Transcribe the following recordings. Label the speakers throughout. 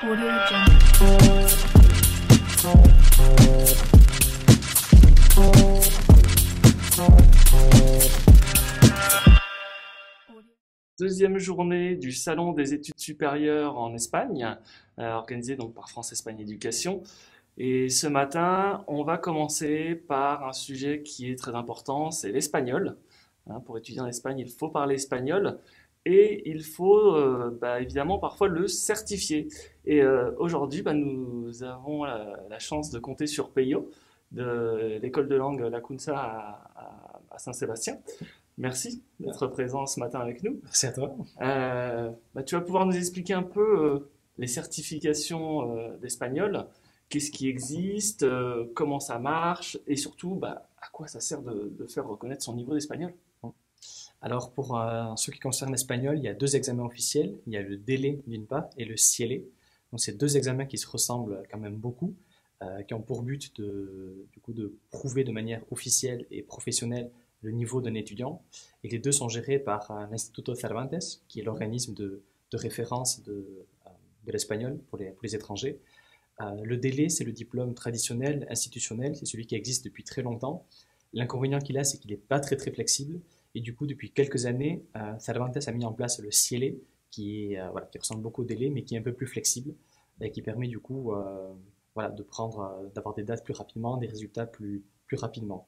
Speaker 1: Audio Jungle.
Speaker 2: Deuxième journée du Salon des études supérieures en Espagne, organisée donc par France Espagne Éducation. Et ce matin, on va commencer par un sujet qui est très important, c'est l'espagnol. Pour étudier en Espagne, il faut parler espagnol et il faut évidemment parfois le certifier. Et aujourd'hui, nous avons la chance de compter sur Peyo de l'école de langue La Cunza à Saint-Sébastien. Merci d'être présent ce matin avec nous.
Speaker 3: Merci à toi.
Speaker 2: Tu vas pouvoir nous expliquer un peu les certifications d'espagnol, qu'est-ce qui existe, comment ça marche et surtout à quoi ça sert de faire reconnaître son niveau d'espagnol.
Speaker 3: Alors pour ce qui concerne l'espagnol, il y a deux examens officiels. Il y a le DELE d'une part et le CIELE. Donc c'est deux examens qui se ressemblent quand même beaucoup, qui ont pour but de prouver de manière officielle et professionnelle le niveau d'un étudiant. Et les deux sont gérés par l'Instituto Cervantes, qui est l'organisme de référence de l'espagnol pour les étrangers. Le DELE, c'est le diplôme traditionnel, institutionnel, c'est celui qui existe depuis très longtemps. L'inconvénient qu'il a, c'est qu'il n'est pas très flexible. Et du coup, depuis quelques années, Cervantes a mis en place le CIELE, qui ressemble beaucoup au DELE, mais qui est un peu plus flexible et qui permet du coup d'avoir des dates plus rapidement, des résultats plus rapidement.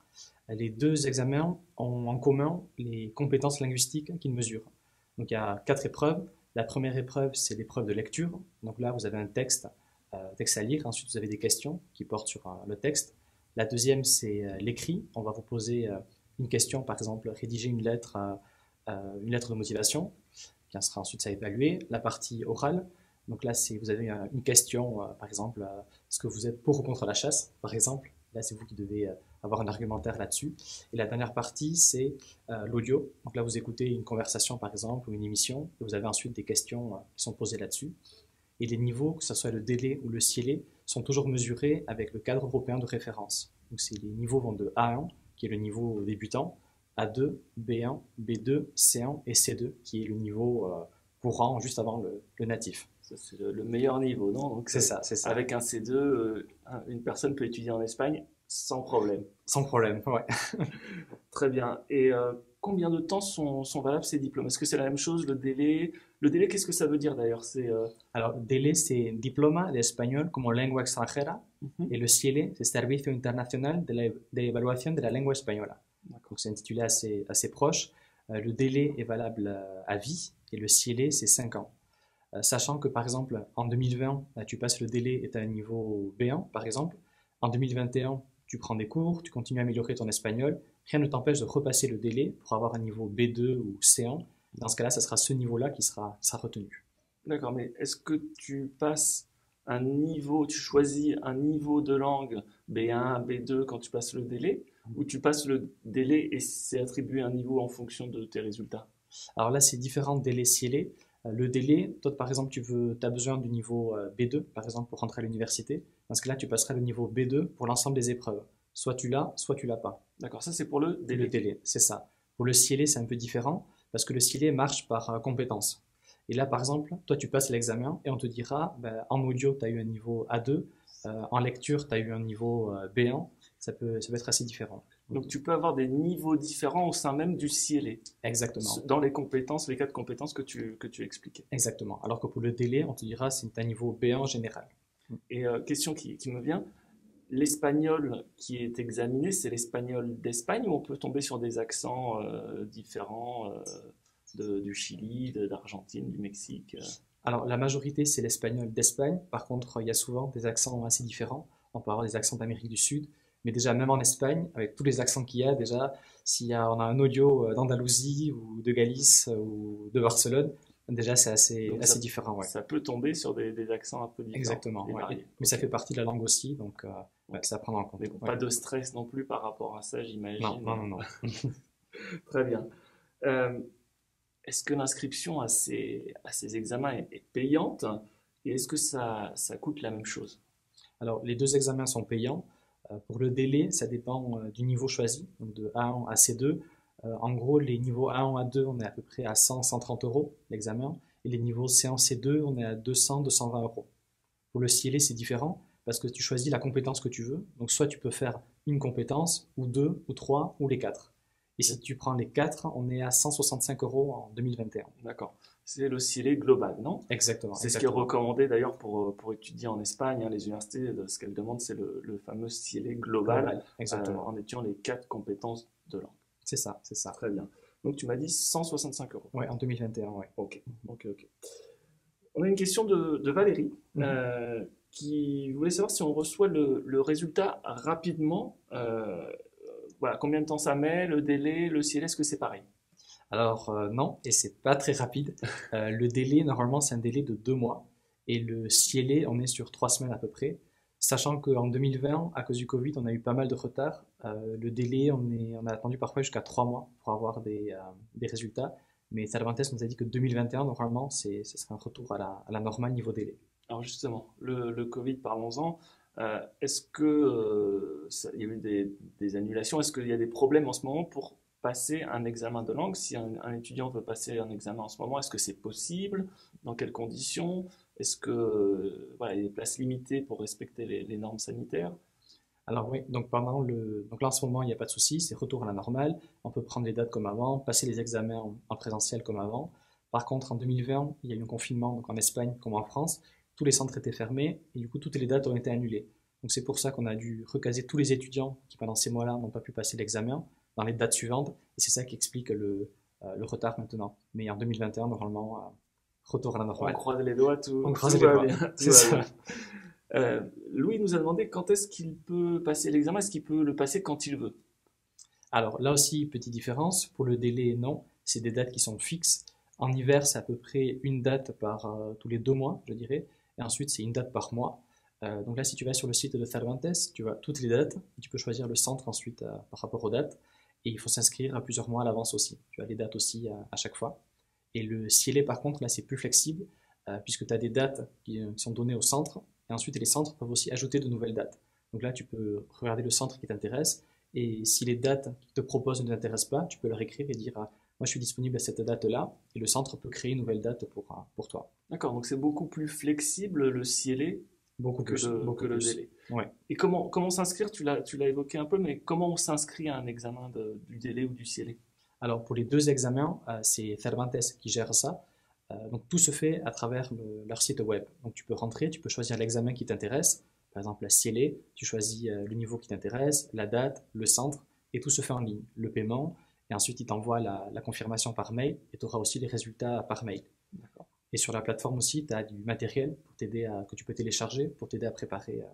Speaker 3: Les deux examens ont en commun les compétences linguistiques qu'ils mesurent. Donc il y a 4 épreuves. La première épreuve, c'est l'épreuve de lecture. Donc là, vous avez un texte à lire. Ensuite, vous avez des questions qui portent sur le texte. La deuxième, c'est l'écrit. On va vous poser une question, par exemple, rédiger une lettre de motivation, qui sera ensuite à évaluer. La partie orale, donc là, vous avez une question, par exemple, est-ce que vous êtes pour ou contre la chasse, par exemple. Là, c'est vous qui devez avoir un argumentaire là-dessus. Et la dernière partie, c'est l'audio. Donc là, vous écoutez une conversation, par exemple, ou une émission, et vous avez ensuite des questions qui sont posées là-dessus. Et les niveaux, que ce soit le DELE ou le CIELE, sont toujours mesurés avec le cadre européen de référence. Donc les niveaux vont de A1, qui est le niveau débutant, A2, B1, B2, C1 et C2, qui est le niveau courant juste avant le natif.
Speaker 2: C'est le meilleur niveau, non? Donc
Speaker 3: c'est ça.
Speaker 2: Avec un C2, une personne peut étudier en Espagne sans problème.
Speaker 3: Sans problème, ouais.
Speaker 2: Très bien. Et combien de temps sont valables ces diplômes? Est-ce que c'est la même chose, le délai? Le délai, qu'est-ce que ça veut dire d'ailleurs?
Speaker 3: Alors, DELE, c'est Diploma de Español como Lengua Extranjera, et le CIELE, c'est Servicio Internacional de Evaluación de la Lengua Española. Donc, c'est intitulé assez proche. Le DELE est valable à vie, et le CIELE, c'est 5 ans. Sachant que, par exemple, en 2020, tu passes le DELE et tu as un niveau B1, par exemple. En 2021, tu prends des cours, tu continues à améliorer ton espagnol. Rien ne t'empêche de repasser le DELE pour avoir un niveau B2 ou C1. Dans ce cas-là, ça sera ce niveau-là qui sera retenu.
Speaker 2: D'accord, mais est-ce que tu passes un niveau, tu choisis un niveau de langue B1, B2 quand tu passes le DELE, ou tu passes le DELE et c'est attribué un niveau en fonction de tes résultats?
Speaker 3: Alors là, c'est différent DELE, CIELE. Le DELE, toi par exemple, tu as besoin du niveau B2, par exemple, pour rentrer à l'université. Dans ce cas-là, tu passeras le niveau B2 pour l'ensemble des épreuves. Soit tu l'as, soit tu l'as pas.
Speaker 2: D'accord, ça c'est pour le DELE.
Speaker 3: Le DELE, c'est ça. Pour le CIELE, c'est un peu différent, parce que le CIELE marche par compétences. Et là, par exemple, toi, tu passes l'examen et on te dira, en audio, tu as eu un niveau A2, en lecture, tu as eu un niveau B1. Ça peut être assez différent.
Speaker 2: Donc tu peux avoir des niveaux différents au sein même du CIELE.
Speaker 3: Exactement.
Speaker 2: Dans les compétences, les 4 compétences que tu expliquais.
Speaker 3: Exactement. Alors que pour le DELE, on te dira c'est un niveau B1 général.
Speaker 2: Et question qui me vient, l'espagnol qui est examiné, c'est l'espagnol d'Espagne ou on peut tomber sur des accents différents du Chili, d'Argentine, du Mexique?
Speaker 3: Alors la majorité c'est l'espagnol d'Espagne. Par contre, il y a souvent des accents assez différents. On peut avoir des accents d'Amérique du Sud. Mais déjà, même en Espagne, avec tous les accents qu'il y a, déjà, on a un audio d'Andalousie ou de Galice ou de Barcelone, déjà c'est assez différent. Ouais.
Speaker 2: Ça peut tomber sur des accents un peu différents.
Speaker 3: Exactement, ouais. Mais ça fait partie de la langue aussi, donc ça prend en compte.
Speaker 2: Mais pas de stress non plus par rapport à ça, j'imagine.
Speaker 3: Non.
Speaker 2: Très bien. Est-ce que l'inscription à ces examens est payante et est-ce que ça coûte la même chose?
Speaker 3: Alors, les deux examens sont payants. Pour le DELE, ça dépend du niveau choisi, donc de A1 à C2. En gros, les niveaux A1 à 2, on est à peu près à 100-130 euros l'examen, et les niveaux C1, C2, on est à 200-220 euros. Pour le CLE, c'est différent parce que tu choisis la compétence que tu veux. Donc, soit tu peux faire une compétence, ou deux, ou trois, ou les quatre. Et si tu prends les quatre, on est à 165 € en 2021.
Speaker 2: D'accord. C'est le CIELE global, non?
Speaker 3: Exactement.
Speaker 2: C'est ce qui est recommandé d'ailleurs pour étudier en Espagne. Hein, les universités, ce qu'elles demandent, c'est le fameux CIELE global,
Speaker 3: Exactement.
Speaker 2: en étudiant les 4 compétences de langue.
Speaker 3: C'est ça, c'est ça.
Speaker 2: Très bien. Donc tu m'as dit 165 €.
Speaker 3: Oui, en 2021, oui.
Speaker 2: Ok, ok, ok. On a une question de Valérie
Speaker 3: Mhm.
Speaker 2: qui voulait savoir si on reçoit le résultat rapidement. Voilà, combien de temps ça met, le délai, le CIELE, est-ce que c'est pareil?
Speaker 3: Alors non, et c'est pas très rapide. Le délai, normalement, c'est un délai de 2 mois. Et le CLE, on est sur 3 semaines à peu près. Sachant qu'en 2020, à cause du Covid, on a eu pas mal de retard. Le délai, on a attendu parfois jusqu'à 3 mois pour avoir des résultats. Mais Cervantes nous a dit que 2021, normalement, ce sera un retour à la normale niveau délai.
Speaker 2: Alors justement, le Covid, parlons-en. Est-ce que il y a eu des annulations? Est-ce qu'il y a des problèmes en ce moment pour passer un examen de langue? Si un étudiant veut passer un examen en ce moment, est-ce que c'est possible? Dans quelles conditions? Est-ce que voilà, il y a des places limitées pour respecter les normes sanitaires?
Speaker 3: Alors oui, donc là en ce moment, il n'y a pas de souci, c'est retour à la normale. On peut prendre les dates comme avant, passer les examens en présentiel comme avant. Par contre, en 2020, il y a eu un confinement, donc en Espagne comme en France. Tous les centres étaient fermés et du coup, toutes les dates ont été annulées. Donc c'est pour ça qu'on a dû recaser tous les étudiants qui, pendant ces mois-là, n'ont pas pu passer l'examen dans les dates suivantes. Et c'est ça qui explique le retard maintenant. Mais en 2021, normalement, retour à la
Speaker 2: On
Speaker 3: normale.
Speaker 2: croise les doigts,
Speaker 3: On
Speaker 2: tout
Speaker 3: croise les
Speaker 2: va
Speaker 3: doigts.
Speaker 2: bien, tout
Speaker 3: C'est
Speaker 2: va
Speaker 3: ça.
Speaker 2: bien. Louis nous a demandé quand est-ce qu'il peut passer l'examen, est-ce qu'il peut le passer quand il veut?
Speaker 3: Alors là aussi, petite différence, pour le délai, non, c'est des dates qui sont fixes. En hiver, c'est à peu près une date par tous les 2 mois, je dirais, et ensuite c'est une date par mois. Donc là, si tu vas sur le site de Cervantes, tu vois toutes les dates, et tu peux choisir le centre ensuite par rapport aux dates, et il faut s'inscrire à plusieurs mois à l'avance aussi. Tu as les dates aussi à chaque fois. Et le CIELE, par contre, là, c'est plus flexible, puisque tu as des dates qui sont données au centre, et ensuite les centres peuvent aussi ajouter de nouvelles dates. Donc là, tu peux regarder le centre qui t'intéresse, et si les dates qu'ils te proposent ne t'intéressent pas, tu peux leur écrire et dire moi je suis disponible à cette date-là, et le centre peut créer une nouvelle date pour toi.
Speaker 2: D'accord, donc c'est beaucoup plus flexible le CIELE
Speaker 3: Beaucoup plus,
Speaker 2: que
Speaker 3: beaucoup
Speaker 2: le
Speaker 3: plus.
Speaker 2: délai.
Speaker 3: Ouais.
Speaker 2: Et comment s'inscrire? Tu l'as évoqué un peu, mais comment on s'inscrit à un examen du délai ou du CIELE?
Speaker 3: Alors pour les deux examens, c'est Cervantes qui gère ça. Donc tout se fait à travers leur site web. Donc tu peux rentrer, tu peux choisir l'examen qui t'intéresse. Par exemple, la CIELE, tu choisis le niveau qui t'intéresse, la date, le centre, et tout se fait en ligne. Le paiement, et ensuite il t'envoie la confirmation par mail, et tu auras aussi les résultats par mail.
Speaker 2: D'accord.
Speaker 3: Et sur la plateforme aussi, tu as du matériel pour que tu peux télécharger pour t'aider à préparer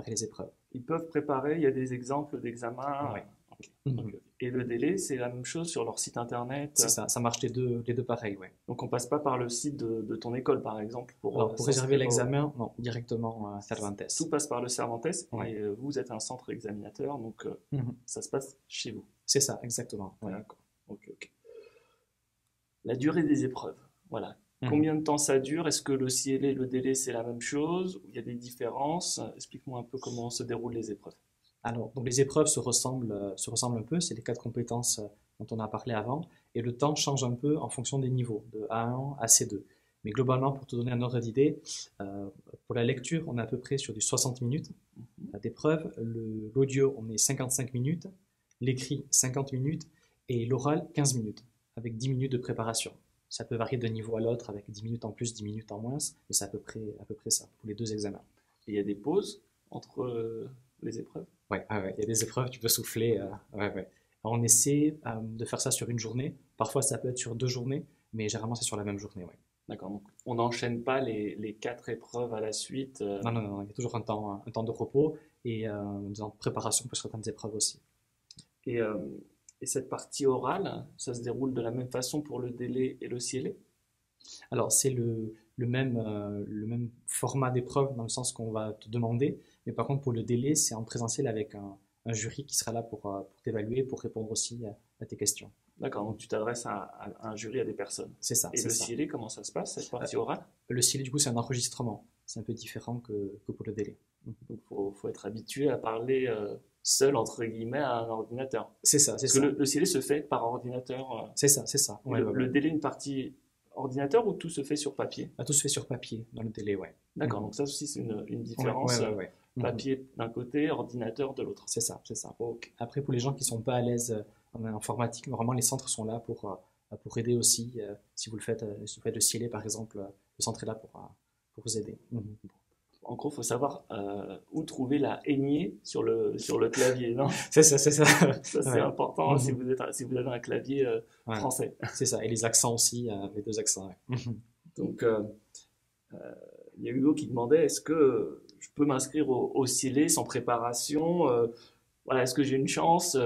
Speaker 3: les épreuves.
Speaker 2: Ils peuvent préparer, il y a des exemples d'examens.
Speaker 3: Ouais.
Speaker 2: Ok, ok,
Speaker 3: Mhm.
Speaker 2: ok. Et le délai, c'est la même chose sur leur site internet.
Speaker 3: C'est ça marche les deux pareils, ouais.
Speaker 2: Donc on passe pas par le site de ton école, par exemple, pour
Speaker 3: Alors pour réserver
Speaker 2: s'inscrire
Speaker 3: l'examen, non, directement à Cervantes.
Speaker 2: Tout passe par le Cervantes
Speaker 3: Ouais.
Speaker 2: et vous êtes un centre examinateur, donc
Speaker 3: Mhm.
Speaker 2: ça se passe chez vous.
Speaker 3: C'est ça, exactement. Ouais.
Speaker 2: D'accord. Ok, ok. La durée des épreuves. Voilà.
Speaker 3: Mhm.
Speaker 2: Combien de temps ça dure? Est-ce que le CIELE et le délai, c'est la même chose? Il y a des différences? Explique-moi un peu comment se déroulent les épreuves.
Speaker 3: Alors, donc les épreuves se ressemblent un peu, c'est les 4 compétences dont on a parlé avant, et le temps change un peu en fonction des niveaux, de A1 à C2. Mais globalement, pour te donner un ordre d'idée, pour la lecture, on est à peu près sur du 60 minutes d'épreuve, l'audio, on est 55 minutes, l'écrit, 50 minutes, et l'oral, 15 minutes, avec 10 minutes de préparation. Ça peut varier d'un niveau à l'autre, avec 10 minutes en plus, 10 minutes en moins, mais c'est à peu près ça, pour les deux examens.
Speaker 2: Et il y a des pauses entre les épreuves?
Speaker 3: Ouais, ah ouais, il y a des épreuves, tu peux souffler. Ouais, ouais. Alors, on essaie de faire ça sur une journée. Parfois, ça peut être sur 2 journées, mais généralement, c'est sur la même journée. Ouais.
Speaker 2: D'accord, donc on n'enchaîne pas les 4 épreuves à la suite.
Speaker 3: Non, non, non, il y a toujours un temps de repos et un temps de préparation pour certaines épreuves aussi.
Speaker 2: Et, euh, et cette partie orale, ça se déroule de la même façon pour le délai et le CIELE?
Speaker 3: Alors, c'est le même format d'épreuve dans le sens qu'on va te demander, mais par contre, pour le délai, c'est en présentiel avec un jury qui sera là pour t'évaluer, pour répondre aussi à tes questions.
Speaker 2: D'accord, donc tu t'adresses à un jury, à des personnes.
Speaker 3: C'est ça,
Speaker 2: Et
Speaker 3: c'est
Speaker 2: le
Speaker 3: ça.
Speaker 2: CIELE, comment ça se passe, cette
Speaker 3: Euh,
Speaker 2: partie orale?
Speaker 3: le CIELE, du coup, c'est un enregistrement. C'est un peu différent que pour le délai.
Speaker 2: Donc faut être habitué à parler seul, entre guillemets, à un ordinateur.
Speaker 3: C'est ça, c'est
Speaker 2: Parce que
Speaker 3: ça.
Speaker 2: le CIELE se fait par ordinateur.
Speaker 3: C'est ça, c'est ça.
Speaker 2: Et
Speaker 3: Ouais, ouais,
Speaker 2: le
Speaker 3: ouais.
Speaker 2: délai, une partie ordinateur ou tout se fait sur papier?
Speaker 3: Tout se fait sur papier dans le délai, ouais.
Speaker 2: D'accord,
Speaker 3: Mhm.
Speaker 2: donc ça aussi c'est une
Speaker 3: Ouais,
Speaker 2: différence,
Speaker 3: ouais. Mhm.
Speaker 2: papier d'un côté, ordinateur de l'autre.
Speaker 3: C'est ça, c'est ça.
Speaker 2: Ok.
Speaker 3: Après, pour les gens qui sont pas à l'aise en informatique, vraiment les centres sont là pour aider aussi. Si vous faites le Cielé par exemple, le centre est là pour vous aider. Mhm.
Speaker 2: En gros, il faut savoir où trouver la haignée sur le clavier, non?
Speaker 3: C'est ça, c'est ça.
Speaker 2: Ça, c'est
Speaker 3: Ouais.
Speaker 2: important si
Speaker 3: Mhm.
Speaker 2: si vous avez un clavier
Speaker 3: Ouais,
Speaker 2: français.
Speaker 3: c'est ça. Et les accents aussi, les deux accents. Ouais. Mhm.
Speaker 2: Donc, il y a Hugo qui demandait est-ce que je peux m'inscrire au CILE sans préparation? Voilà, est-ce que j'ai une chance?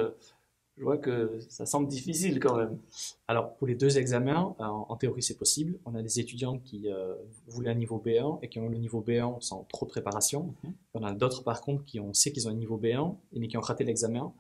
Speaker 2: Je vois que ça semble difficile quand même.
Speaker 3: Alors, pour les deux examens, en théorie, c'est possible. On a des étudiants qui voulaient un niveau B1 et qui ont le niveau B1 sans trop de préparation.
Speaker 2: Mhm.
Speaker 3: On a d'autres, par contre, on sait qu'ils ont un niveau B1, mais qui ont raté l'examen.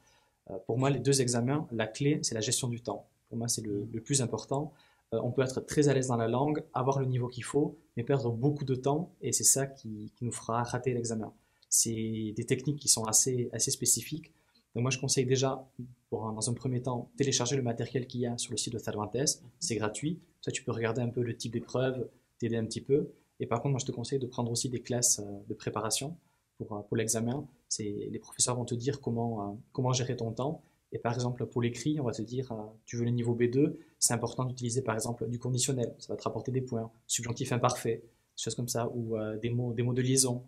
Speaker 3: Pour moi, les deux examens, la clé, c'est la gestion du temps. Pour moi, c'est le plus important. On peut être très à l'aise dans la langue, avoir le niveau qu'il faut, mais perdre beaucoup de temps, et c'est ça qui nous fera rater l'examen. C'est des techniques qui sont assez spécifiques. Donc moi, je conseille déjà, dans un premier temps, télécharger le matériel qu'il y a sur le site de Cervantes. C'est gratuit. Ça, tu peux regarder un peu le type d'épreuve, t'aider un petit peu. Et par contre, moi, je te conseille de prendre aussi des classes de préparation pour l'examen. Les professeurs vont te dire comment gérer ton temps. Et par exemple, pour l'écrit, on va te dire, tu veux le niveau B2, c'est important d'utiliser par exemple du conditionnel. Ça va te rapporter des points. Subjonctif imparfait, des choses comme ça, ou des mots de liaison.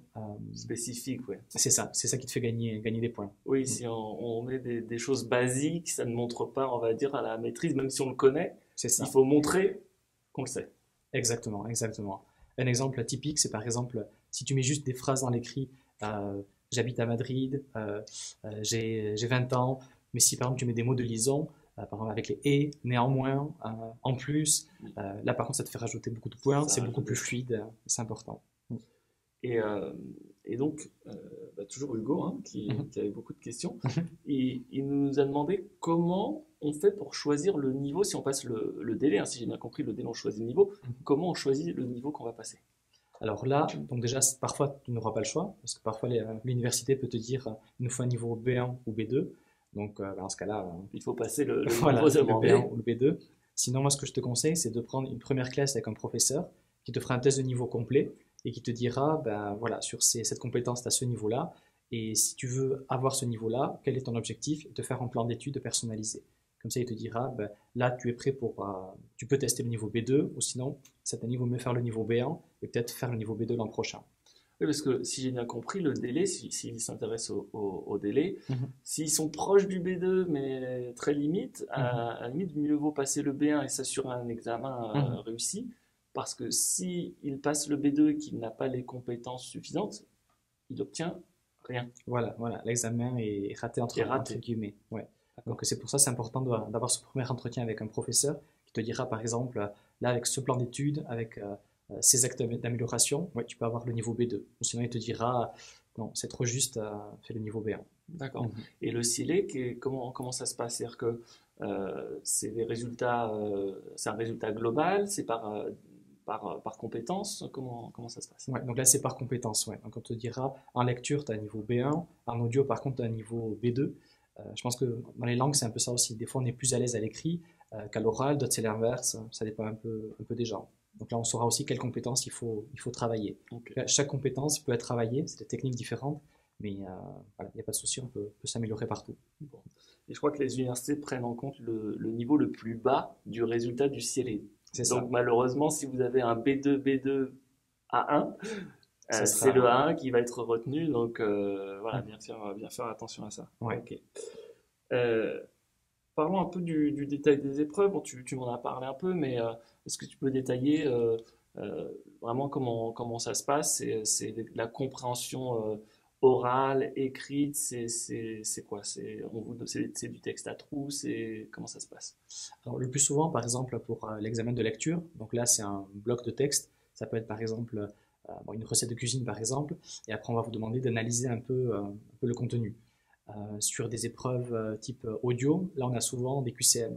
Speaker 2: Spécifique, ouais.
Speaker 3: C'est ça qui te fait gagner des points.
Speaker 2: Oui, si on met des choses basiques, ça ne montre pas, on va dire, à la maîtrise, même si on le connaît,
Speaker 3: C'est
Speaker 2: il
Speaker 3: ça.
Speaker 2: faut montrer qu'on le sait.
Speaker 3: Exactement, exactement. Un exemple typique, c'est par exemple, si tu mets juste des phrases dans l'écrit, j'habite à Madrid, j'ai 20 ans, mais si par exemple tu mets des mots de liaison, par exemple avec les et, néanmoins, en plus, là par contre ça te fait rajouter beaucoup de points,
Speaker 2: Ça
Speaker 3: c'est beaucoup
Speaker 2: rajoute
Speaker 3: plus
Speaker 2: des-
Speaker 3: fluide, c'est important.
Speaker 2: Et, euh, et donc, toujours Hugo, hein, qui avait beaucoup de questions, il nous a demandé comment on fait pour choisir le niveau, si on passe le délai, hein, si j'ai bien compris, le délai on choisit le niveau, comment on choisit le niveau qu'on va passer?
Speaker 3: Alors là, donc déjà, parfois tu n'auras pas le choix, parce que parfois l'université peut te dire, il nous faut un niveau B1 ou B2, donc dans ce cas-là,
Speaker 2: Il faut passer le
Speaker 3: voilà,
Speaker 2: niveau
Speaker 3: le
Speaker 2: demandé.
Speaker 3: B1 ou le B2. Sinon, moi, ce que je te conseille, c'est de prendre une première classe avec un professeur qui te fera un test de niveau complet et qui te dira, ben voilà, sur cette compétence, tu as ce niveau-là. Et si tu veux avoir ce niveau-là, quel est ton objectif? Et te faire un plan d'études personnalisé. Comme ça, il te dira, ben, là, tu es prêt tu peux tester le niveau B2, ou sinon, cette année, il vaut mieux faire le niveau B1 et peut-être faire le niveau B2 l'an prochain.
Speaker 2: Oui, parce que si j'ai bien compris, le délai, s'ils s'intéressent au délai,
Speaker 3: Mhm.
Speaker 2: s'ils sont proches du B2, mais très limite,
Speaker 3: Mhm.
Speaker 2: à la limite, mieux vaut passer le B1 et s'assurer un examen
Speaker 3: Mhm.
Speaker 2: réussi, parce que s'il passe le B2 et qu'il n'a pas les compétences suffisantes, il obtient rien.
Speaker 3: Voilà, l'examen est raté
Speaker 2: Il est raté.
Speaker 3: entre guillemets. Ouais.
Speaker 2: D'accord.
Speaker 3: Donc c'est pour ça c'est important d'avoir ce premier entretien avec un professeur qui te dira par exemple, là avec ce plan d'études, avec ces actes d'amélioration, ouais, tu peux avoir le niveau B2. Ou sinon il te dira, non, c'est trop juste, fais le niveau B1.
Speaker 2: D'accord.
Speaker 3: Mhm.
Speaker 2: Et le SILE, comment ça se passe? C'est-à-dire que c'est des résultats, c'est un résultat global, c'est par compétence, comment ça se passe?
Speaker 3: Ouais, donc là c'est par compétence. Ouais. Donc on te dira, en lecture tu as un niveau B1, en audio par contre tu as un niveau B2. Je pense que dans les langues c'est un peu ça aussi. Des fois on est plus à l'aise à l'écrit qu'à l'oral, d'autres c'est l'inverse, ça dépend un peu des gens. Donc là on saura aussi quelles compétences il faut travailler.
Speaker 2: Ok.
Speaker 3: Chaque compétence peut être travaillée, c'est des techniques différentes, mais voilà, il n'y a pas de souci, on peut s'améliorer partout.
Speaker 2: Bon. Et je crois que les universités prennent en compte le niveau le plus bas du résultat du CIELE.
Speaker 3: C'est
Speaker 2: Donc
Speaker 3: ça.
Speaker 2: malheureusement, si vous avez un B2 A1,
Speaker 3: Ça
Speaker 2: c'est le
Speaker 3: sera.
Speaker 2: A1 qui va être retenu. Donc voilà, bien faire attention à ça.
Speaker 3: Ouais.
Speaker 2: Ok. Euh, Parlons un peu du détail des épreuves. Bon, tu m'en as parlé un peu, mais est-ce que tu peux détailler vraiment comment ça se passe? C'est de la compréhension orale, écrite, c'est quoi? C'est du texte à trous, comment ça se passe?
Speaker 3: Alors, le plus souvent, par exemple, pour l'examen de lecture, donc là, c'est un bloc de texte. Ça peut être, par exemple, une recette de cuisine, par exemple, et après, on va vous demander d'analyser un peu le contenu. Sur des épreuves type audio, là, on a souvent des QCM.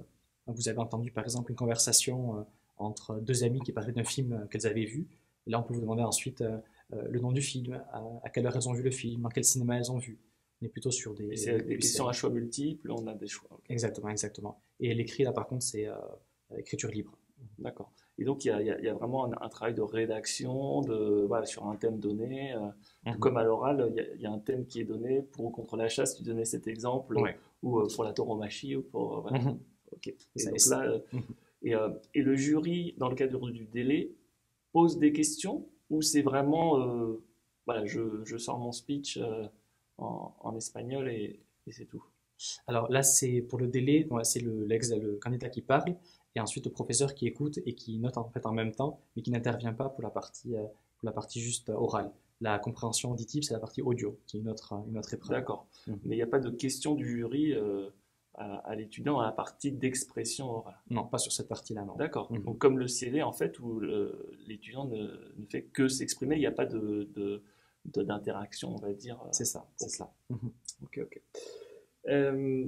Speaker 3: Donc, vous avez entendu, par exemple, une conversation entre deux amis qui parlaient d'un film qu'elles avaient vu. Et là, on peut vous demander ensuite le nom du film, à quelle heure elles ont vu le film, dans quel cinéma elles ont vu. On est plutôt sur
Speaker 2: Et c'est des
Speaker 3: QCM.
Speaker 2: questions à choix multiples, on a des choix. Ok.
Speaker 3: Exactement, exactement. Et l'écrit, là, par contre, c'est écriture libre.
Speaker 2: D'accord. Et donc, il y a vraiment un travail de rédaction voilà, sur un thème donné. Tout
Speaker 3: Mhm.
Speaker 2: comme à l'oral, il y a un thème qui est donné pour ou contre la chasse. Tu donnais cet exemple,
Speaker 3: Ouais.
Speaker 2: ou pour la tauromachie, ou pour. Voilà.
Speaker 3: Mhm.
Speaker 2: Ok. Et
Speaker 3: Ça,
Speaker 2: donc là,
Speaker 3: mhm.
Speaker 2: et le jury, dans le cadre du délai, pose des questions ou c'est vraiment, voilà, je sors mon speech en espagnol et c'est tout.
Speaker 3: Alors là, c'est pour le délai, ouais, c'est le candidat qui parle, et ensuite le professeur qui écoute et qui note en fait en même temps, mais qui n'intervient pas pour la partie juste orale. La compréhension auditive, c'est la partie audio, qui est une autre épreuve.
Speaker 2: D'accord.
Speaker 3: Mhm.
Speaker 2: Mais il n'y a pas de question du jury à l'étudiant à la partie d'expression orale.
Speaker 3: Non, pas sur cette partie-là, non.
Speaker 2: D'accord.
Speaker 3: Mhm.
Speaker 2: Donc comme le CLE, en fait, où l'étudiant ne fait que s'exprimer, il n'y a pas d'interaction, on va dire.
Speaker 3: C'est ça, c'est
Speaker 2: Ok,
Speaker 3: ça. Mhm.
Speaker 2: ok, ok. Euh,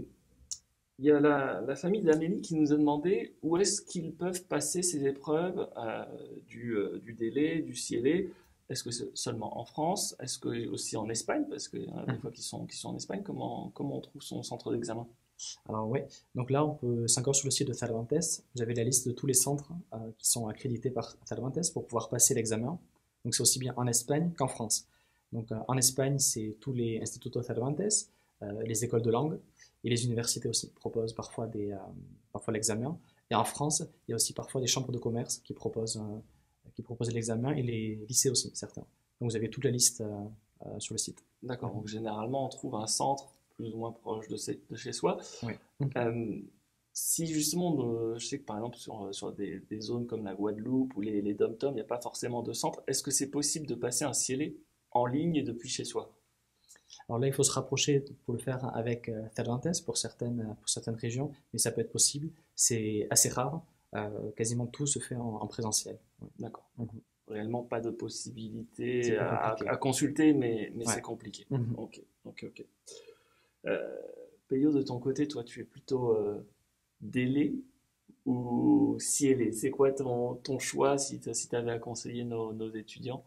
Speaker 2: Il y a la famille d'Amélie qui nous a demandé où est-ce qu'ils peuvent passer ces épreuves du délai, du CLE. Est-ce que c'est seulement en France? Est-ce que aussi en Espagne? Parce qu'il y en a des
Speaker 3: Mhm.
Speaker 2: fois qui sont en Espagne. Comment on trouve son centre d'examen?
Speaker 3: Alors ouais, donc là, c'est encore sur le site de Cervantes. Vous avez la liste de tous les centres qui sont accrédités par Cervantes pour pouvoir passer l'examen. Donc c'est aussi bien en Espagne qu'en France. Donc en Espagne, c'est tous les Institutos Cervantes, les écoles de langue et les universités aussi proposent parfois l'examen. Et en France, il y a aussi parfois des chambres de commerce qui proposent l'examen et les lycées aussi, certains. Donc vous avez toute la liste sur le site.
Speaker 2: D'accord.
Speaker 3: Mhm.
Speaker 2: Donc généralement, on trouve un centre plus ou moins proche de chez soi.
Speaker 3: Oui. Mhm.
Speaker 2: Euh, Si justement, je sais que par exemple sur des zones comme la Guadeloupe ou les dom-toms, il n'y a pas forcément de centre, est-ce que c'est possible de passer un CIELE en ligne et depuis chez soi?
Speaker 3: Alors là, il faut se rapprocher pour le faire avec Cervantes pour certaines régions, mais ça peut être possible. C'est assez rare. Quasiment tout se fait en présentiel. Ouais.
Speaker 2: D'accord.
Speaker 3: Mhm.
Speaker 2: Réellement pas de
Speaker 3: C'est
Speaker 2: possibilité
Speaker 3: plus compliqué.
Speaker 2: à consulter, mais
Speaker 3: Ouais.
Speaker 2: c'est compliqué.
Speaker 3: Mhm.
Speaker 2: Ok, ok, ok. Euh, Peyo, de ton côté, toi, tu es plutôt délai ou CIELE? C'est quoi ton choix si tu avais à conseiller nos étudiants?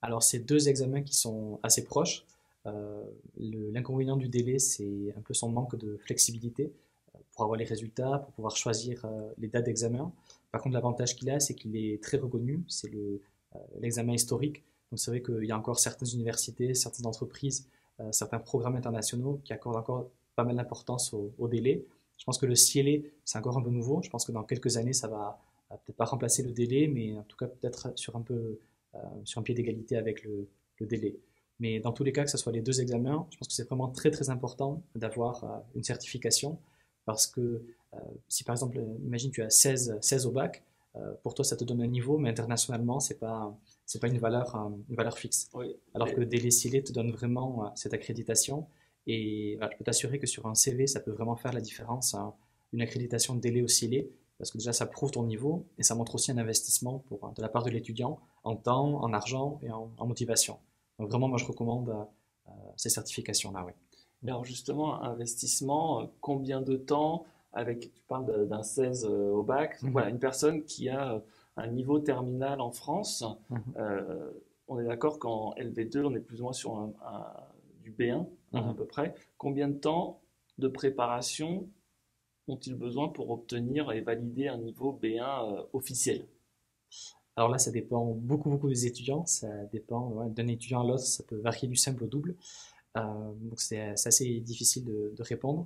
Speaker 3: Alors, c'est deux examens qui sont assez proches. Euh, L'inconvénient du délai, c'est un peu son manque de flexibilité pour avoir les résultats, pour pouvoir choisir les dates d'examen. Par contre, l'avantage qu'il a, c'est qu'il est très reconnu. C'est l'examen historique. Donc, c'est vrai qu'il y a encore certaines universités, certaines entreprises, certains programmes internationaux qui accordent encore pas mal d'importance au délai. Je pense que le CIELE, c'est encore un peu nouveau. Je pense que dans quelques années, ça va peut-être pas remplacer le délai, mais en tout cas peut-être sur un pied d'égalité avec le délai. Mais dans tous les cas, que ce soit les deux examens, je pense que c'est vraiment très très important d'avoir une certification parce que si par exemple, imagine tu as 16 au bac, pour toi ça te donne un niveau, mais internationalement c'est pas une valeur fixe.
Speaker 2: Oui,
Speaker 3: Alors que le délai scellé te donne vraiment cette accréditation et je peux t'assurer que sur un CV ça peut vraiment faire la différence, une accréditation de délai au scellé parce que déjà ça prouve ton niveau et ça montre aussi un investissement de la part de l'étudiant en temps, en argent et en motivation. Donc vraiment, moi je recommande ces certifications-là, oui.
Speaker 2: et alors justement, investissement, combien de temps avec, tu parles d'un 16 au bac, donc
Speaker 3: Mhm.
Speaker 2: voilà, une personne qui a un niveau terminal en France,
Speaker 3: Mhm.
Speaker 2: euh, on est d'accord qu'en LV2, on est plus ou moins sur du B1 à
Speaker 3: Mhm.
Speaker 2: peu près. Combien de temps de préparation ont-ils besoin pour obtenir et valider un niveau B1 officiel?
Speaker 3: Alors là, ça dépend beaucoup des étudiants. Ça dépend ouais, d'un étudiant à l'autre. Ça peut varier du simple au double. Donc c'est assez difficile de répondre.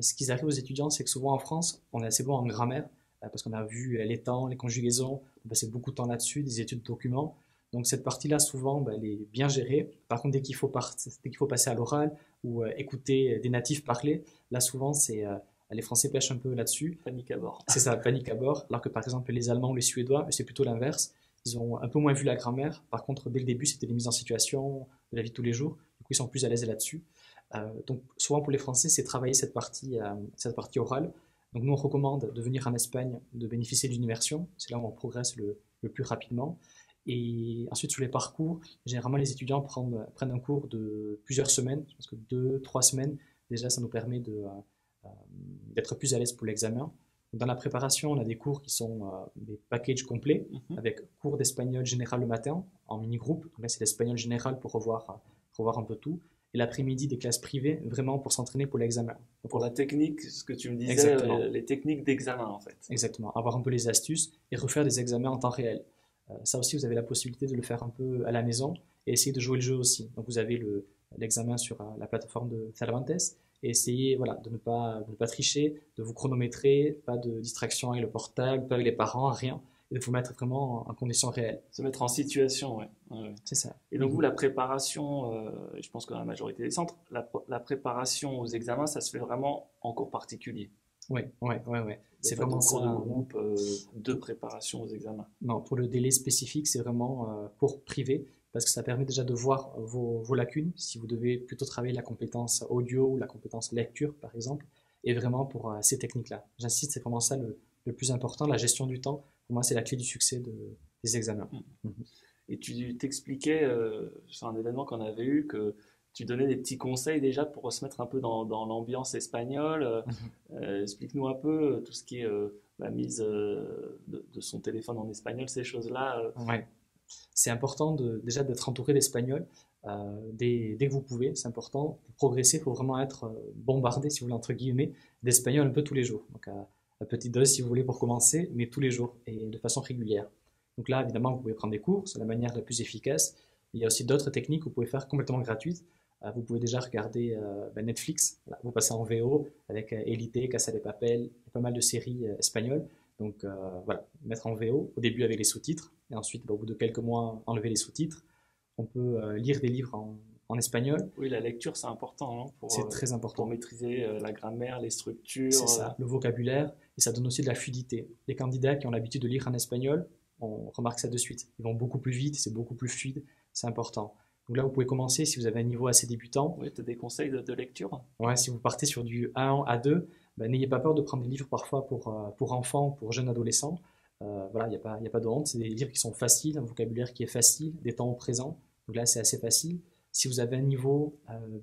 Speaker 3: Ce qui arrive aux étudiants, c'est que souvent en France, on est assez bon en grammaire parce qu'on a vu les temps, les conjugaisons, on passait beaucoup de temps là-dessus, des études de documents. Donc cette partie-là, souvent, bah, elle est bien gérée. Par contre, dès qu'il faut passer à l'oral ou écouter des natifs parler, là souvent, les Français pêchent un peu là-dessus.
Speaker 2: Panique à bord.
Speaker 3: C'est ça, panique à bord. Alors que par exemple, les Allemands ou les Suédois, c'est plutôt l'inverse. Ils ont un peu moins vu la grammaire. Par contre, dès le début, c'était les mises en situation de la vie de tous les jours. Du coup, ils sont plus à l'aise là-dessus. Donc, souvent pour les Français, c'est travailler cette partie orale. Donc, nous, on recommande de venir en Espagne, de bénéficier d'une immersion. C'est là où on progresse le plus rapidement. Et ensuite, sur les parcours, généralement, les étudiants prennent un cours de plusieurs semaines. Je pense que 2, 3 semaines, déjà, ça nous permet d'être plus à l'aise pour l'examen. Dans la préparation, on a des cours qui sont des packages complets,
Speaker 2: Mhm.
Speaker 3: avec cours d'espagnol général le matin, en mini-groupe. Donc là, c'est l'espagnol général pour revoir un peu tout. et l'après-midi des classes privées, vraiment pour s'entraîner pour l'examen. Donc,
Speaker 2: Pour la technique, ce que tu me disais,
Speaker 3: Exactement.
Speaker 2: les techniques d'examen en fait.
Speaker 3: Exactement, avoir un peu les astuces et refaire des examens en temps réel. Ça aussi, vous avez la possibilité de le faire un peu à la maison et essayer de jouer le jeu aussi. Donc vous avez l'examen sur la plateforme de Cervantes et essayez voilà, de ne pas tricher, de vous chronométrer, pas de distraction avec le portable, pas avec les parents, rien, et de vous mettre vraiment en conditions réelles.
Speaker 2: Se mettre en situation, ouais. Ouais.
Speaker 3: C'est ça.
Speaker 2: Et donc vous, la préparation, je pense que dans la majorité des centres, la préparation aux examens, ça se fait vraiment en cours particulier.
Speaker 3: Oui, oui, oui, oui. C'est vraiment
Speaker 2: cours
Speaker 3: ça.
Speaker 2: de groupe de préparation aux examens.
Speaker 3: Non, pour le délai spécifique, c'est vraiment cours privé parce que ça permet déjà de voir vos lacunes, si vous devez plutôt travailler la compétence audio ou la compétence lecture, par exemple, et vraiment pour ces techniques-là. J'insiste, c'est vraiment ça le plus important, la gestion du temps. Pour moi, c'est la clé du succès des examens.
Speaker 2: Et tu t'expliquais sur un événement qu'on avait eu que tu donnais des petits conseils déjà pour se mettre un peu dans l'ambiance espagnole. Explique-nous un peu tout ce qui est la mise de son téléphone en espagnol, ces choses-là.
Speaker 3: Ouais. C'est important déjà d'être entouré d'Espagnols dès que vous pouvez. C'est important. Pour progresser, il faut vraiment être bombardé, si vous voulez, entre guillemets, d'Espagnol un peu tous les jours. Donc à petite dose, si vous voulez, pour commencer, mais tous les jours et de façon régulière. Donc là, évidemment, vous pouvez prendre des cours, c'est la manière la plus efficace. Il y a aussi d'autres techniques que vous pouvez faire complètement gratuites. Vous pouvez déjà regarder Netflix. Voilà, vous passez en VO avec Élite, Casa de Papel, pas mal de séries espagnoles. Donc voilà, mettre en VO, au début avec les sous-titres, et ensuite, au bout de quelques mois, enlever les sous-titres. On peut lire des livres en espagnol.
Speaker 2: Oui, la lecture, c'est important, hein,
Speaker 3: c'est très important.
Speaker 2: Pour maîtriser la grammaire, les structures.
Speaker 3: C'est ça, le vocabulaire, et ça donne aussi de la fluidité. Les candidats qui ont l'habitude de lire en espagnol, on remarque ça de suite. Ils vont beaucoup plus vite, c'est beaucoup plus fluide, c'est important. Donc là, vous pouvez commencer si vous avez un niveau assez débutant.
Speaker 2: Oui, tu as des conseils de lecture?
Speaker 3: Ouais, si vous partez sur du A1, A2, ben, n'ayez pas peur de prendre des livres parfois pour enfants, pour jeunes adolescents. Voilà, il n'y a pas de honte. C'est des livres qui sont faciles, un vocabulaire qui est facile, des temps au présent. Donc là, c'est assez facile. Si vous avez un niveau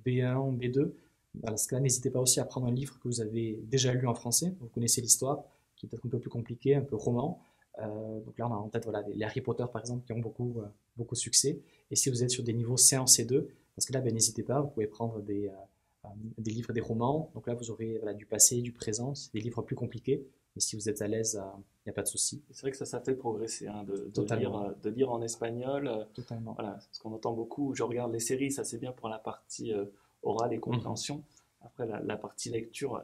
Speaker 3: B1, B2, dans ce cas-là, n'hésitez pas aussi à prendre un livre que vous avez déjà lu en français. Vous connaissez l'histoire, qui est peut-être un peu plus compliqué, un peu roman. Donc là, on a en tête voilà, les Harry Potter, par exemple, qui ont beaucoup de succès. Et si vous êtes sur des niveaux C1, C2, parce que là, ben, n'hésitez pas, vous pouvez prendre des livres, des romans. Donc là, vous aurez voilà, du passé, du présent. C'est des livres plus compliqués. Mais si vous êtes à l'aise, il n'y a pas de souci.
Speaker 2: C'est vrai que ça fait progresser hein,
Speaker 3: Totalement.
Speaker 2: de lire en espagnol.
Speaker 3: Totalement.
Speaker 2: Voilà, ce qu'on entend beaucoup. Je regarde les séries, ça c'est bien pour la partie orale et compréhension. Après, la partie lecture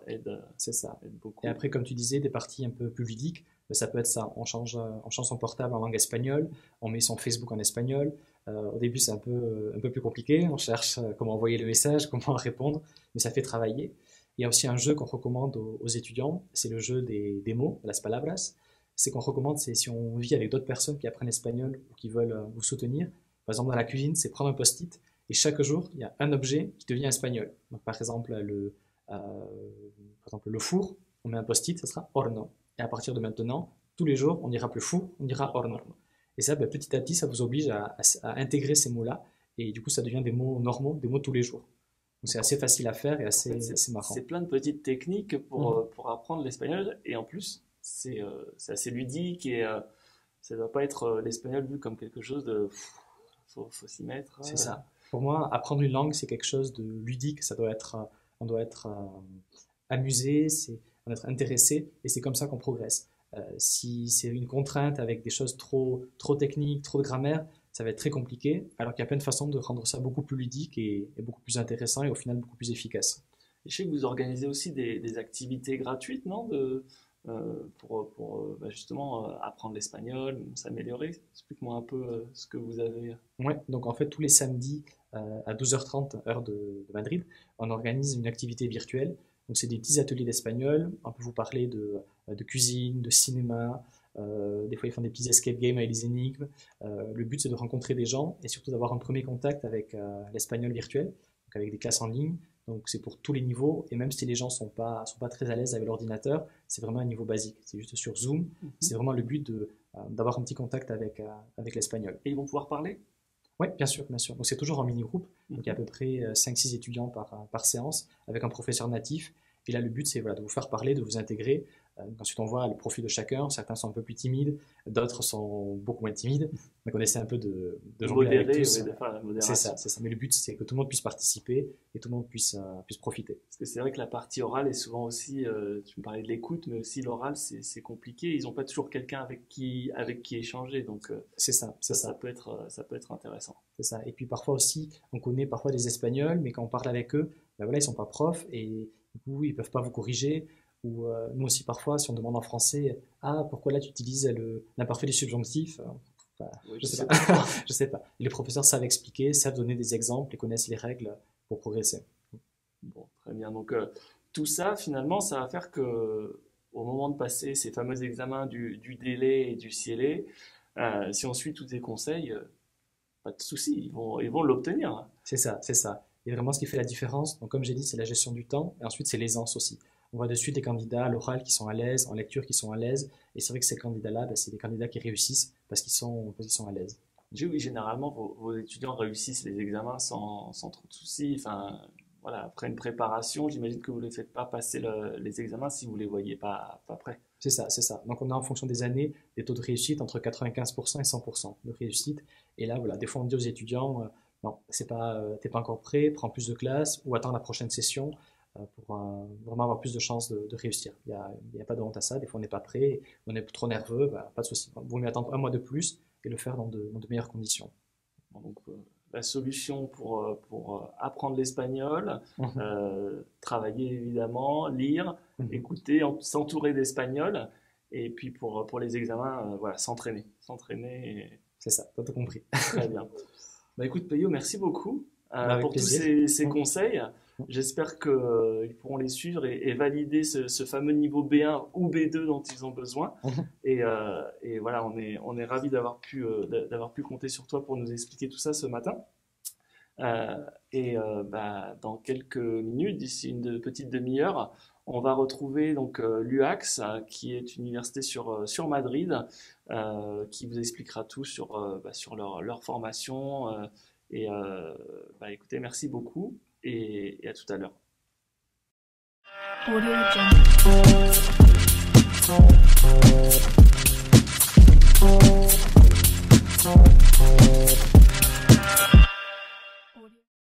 Speaker 3: C'est ça.
Speaker 2: aide beaucoup.
Speaker 3: Et après, comme tu disais, des parties un peu plus ludiques, ça peut être ça. On change son portable en langue espagnole, on met son Facebook en espagnol. Au début, c'est un peu plus compliqué. On cherche comment envoyer le message, comment répondre, mais ça fait travailler. Il y a aussi un jeu qu'on recommande aux étudiants, c'est le jeu des mots, las palabras. C'est qu'on recommande, c'est si on vit avec d'autres personnes qui apprennent l'espagnol ou qui veulent vous soutenir. Par exemple, dans la cuisine, c'est prendre un post-it et chaque jour, il y a un objet qui devient espagnol. Donc, par exemple, le four, on met un post-it, ça sera horno. Et à partir de maintenant, tous les jours, on dira plus four, on dira horno. Et ça, ben, petit à petit, ça vous oblige à intégrer ces mots-là. Et du coup, ça devient des mots normaux, des mots tous les jours. Donc c'est assez facile à faire et assez marrant.
Speaker 2: C'est plein de petites techniques pour apprendre l'espagnol. Et en plus, c'est assez ludique et ça ne doit pas être l'espagnol vu comme quelque chose de... faut s'y mettre.
Speaker 3: C'est ça. Pour moi, apprendre une langue, c'est quelque chose de ludique. On doit être amusé, on doit être intéressé et c'est comme ça qu'on progresse. Si c'est une contrainte avec des choses trop techniques, trop de grammaire, ça va être très compliqué, alors qu'il y a plein de façons de rendre ça beaucoup plus ludique et beaucoup plus intéressant et au final beaucoup plus efficace.
Speaker 2: Et je sais que vous organisez aussi des activités gratuites, non pour justement apprendre l'espagnol, s'améliorer. Explique-moi un peu ce que vous avez.
Speaker 3: Ouais, donc en fait tous les samedis à 12h30 heure de Madrid, on organise une activité virtuelle. Donc c'est des petits ateliers d'espagnol, on peut vous parler de cuisine, de cinéma, des fois ils font des petits escape games avec des énigmes. Le but c'est de rencontrer des gens et surtout d'avoir un premier contact avec l'espagnol virtuel, donc avec des classes en ligne. Donc c'est pour tous les niveaux et même si les gens sont pas très à l'aise avec l'ordinateur, c'est vraiment un niveau basique. C'est juste sur Zoom. C'est vraiment le but d'avoir un petit contact avec l'espagnol.
Speaker 2: Et ils vont pouvoir parler?
Speaker 3: Oui, bien sûr, bien sûr. Donc c'est toujours en mini-groupe. Donc il y a à peu près 5-6 étudiants par séance avec un professeur natif. Et là le but c'est voilà, de vous faire parler, de vous intégrer. Ensuite, on voit le profil de chacun. Certains sont un peu plus timides, d'autres sont beaucoup moins timides. Donc, on essaie un peu de jongler avec
Speaker 2: Modérer,
Speaker 3: tous.
Speaker 2: oui, de faire la
Speaker 3: C'est
Speaker 2: modération.
Speaker 3: ça, c'est ça. Mais le but, c'est que tout le monde puisse participer et tout le monde puisse profiter.
Speaker 2: Parce que c'est vrai que la partie orale est souvent aussi, tu me parlais de l'écoute, mais aussi l'oral, c'est compliqué. Ils n'ont pas toujours quelqu'un avec qui échanger, donc
Speaker 3: C'est ça, c'est
Speaker 2: ça
Speaker 3: ça.
Speaker 2: ça peut être intéressant.
Speaker 3: C'est ça. Et puis parfois aussi, on connaît parfois des Espagnols, mais quand on parle avec eux, ben voilà, ils sont pas profs et du coup, ils peuvent pas vous corriger. Ou nous aussi parfois, si on demande en français, ah, pourquoi là tu utilises l'imparfait du subjonctif? Enfin,
Speaker 2: Oui,
Speaker 3: je
Speaker 2: je
Speaker 3: sais
Speaker 2: sais
Speaker 3: pas.
Speaker 2: pas.
Speaker 3: Je sais pas. Les professeurs savent expliquer, savent donner des exemples et connaissent les règles pour progresser.
Speaker 2: Bon, très bien. Donc tout ça, finalement, ça va faire que au moment de passer ces fameux examens du délai et du CLA, si on suit tous tes conseils, pas de souci, ils vont l'obtenir.
Speaker 3: C'est ça, c'est ça. Et vraiment, ce qui fait la différence, donc comme j'ai dit, c'est la gestion du temps et ensuite c'est l'aisance aussi. On voit de suite les candidats à l'oral qui sont à l'aise, en lecture qui sont à l'aise. Et c'est vrai que ces candidats-là, ben, c'est des candidats qui réussissent parce qu'ils sont à l'aise.
Speaker 2: Oui, généralement, vos étudiants réussissent les examens sans trop de soucis. Enfin, voilà, après une préparation, j'imagine que vous ne les faites pas passer les examens si vous ne les voyez pas prêts.
Speaker 3: C'est ça, c'est ça. Donc on a en fonction des années des taux de réussite entre 95% et 100% de réussite. Et là, voilà, des fois on dit aux étudiants, non, t'es pas encore prêt, prends plus de classes ou attends la prochaine session pour vraiment avoir plus de chances de réussir. Il y a pas de honte à ça. Des fois on n'est pas prêt, on est trop nerveux, bah, pas de souci. Vaut mieux attendre un mois de plus et le faire dans de meilleures conditions.
Speaker 2: Donc, la solution pour apprendre l'espagnol,
Speaker 3: Mhm.
Speaker 2: travailler évidemment, lire,
Speaker 3: Mhm.
Speaker 2: écouter, s'entourer d'espagnol, et puis pour les examens, voilà, s'entraîner. S'entraîner,
Speaker 3: C'est ça, t'as tout compris.
Speaker 2: très bien. Bah écoute, Peyo, merci beaucoup
Speaker 3: Bah, avec
Speaker 2: pour tous
Speaker 3: plaisir.
Speaker 2: ces
Speaker 3: Mhm.
Speaker 2: conseils. J'espère qu'ils pourront les suivre et valider ce fameux niveau B1 ou B2 dont ils ont besoin.
Speaker 3: Mhm.
Speaker 2: Et voilà, on est ravis d'avoir pu compter sur toi pour nous expliquer tout ça ce matin. Bah, dans quelques minutes, d'ici une petite demi-heure, on va retrouver donc l'UAX, qui est une université sur Madrid, qui vous expliquera tout sur leur formation. Bah, écoutez, merci beaucoup et à tout à l'heure.
Speaker 1: Audio Jungle.